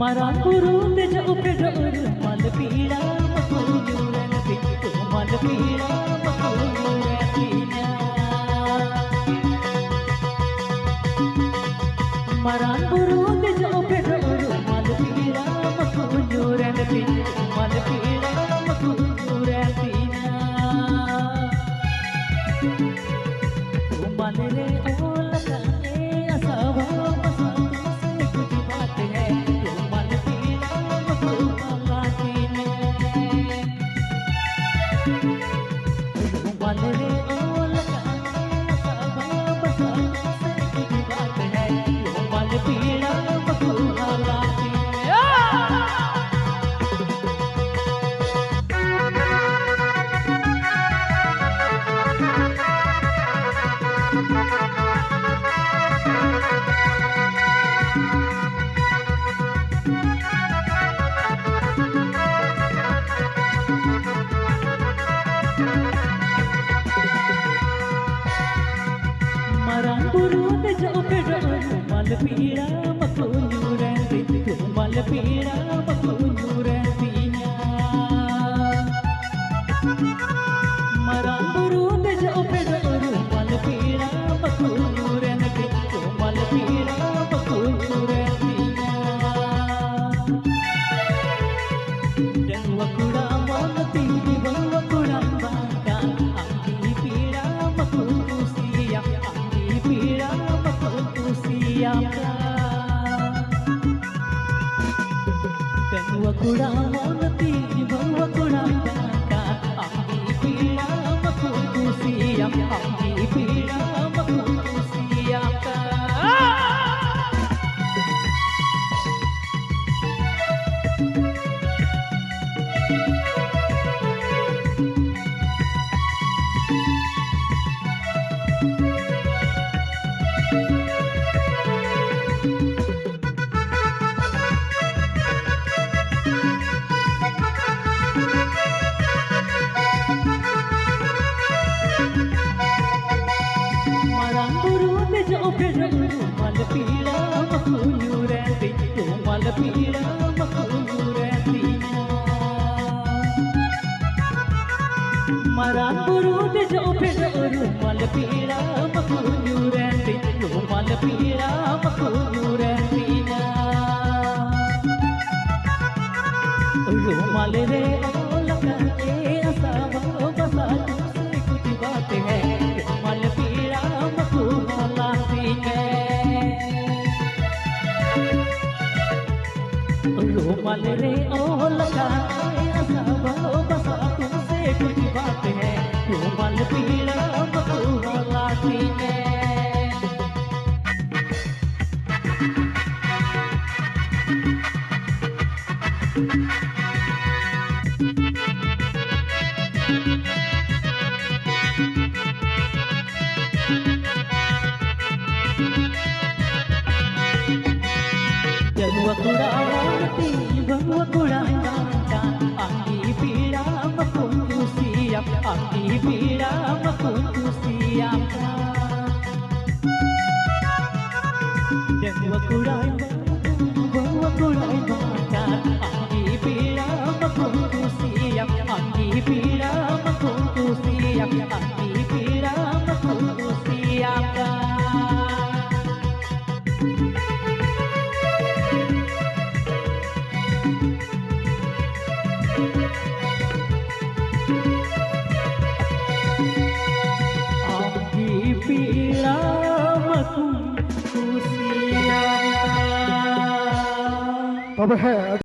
Marang buru teja upedor mal pila makujuran pintu mal pila makujuran tinya Marang buru teja upedor mal pila makujuran pintu mal pila makujuran tinya Tumbal re ola kane asawa Marang buru teja upedor mal pila makujuran pintu mal pila makujuran tinya Marang buru teja upedor mal pila makujuran pintu mal pila makujuran tinya Dan wakuda mati di bawah kuda bangka angki pila makujusiya pira makusiya Dan wakuda mati di bawah kuda bangka angki pira makusiya angki pira makusiya mal pila makujuran pintu mal pila makujuran tinya Marang buru teja upedor mal pila makujuran pintu mal pila makujuran tinya Rumal re ola kane asawa basatu se kuch baat hai mal pila makujuran रुमाल रे ओला कने असावा बसातु से कुछ बात है रुमाल पीला मकुला तीने Wakuda mati wakuda bangka angki pira makusiya angki pira makusiya Dan wakuda bangka angki pira makusiya angki pira makusiya angki pira makusiya तब है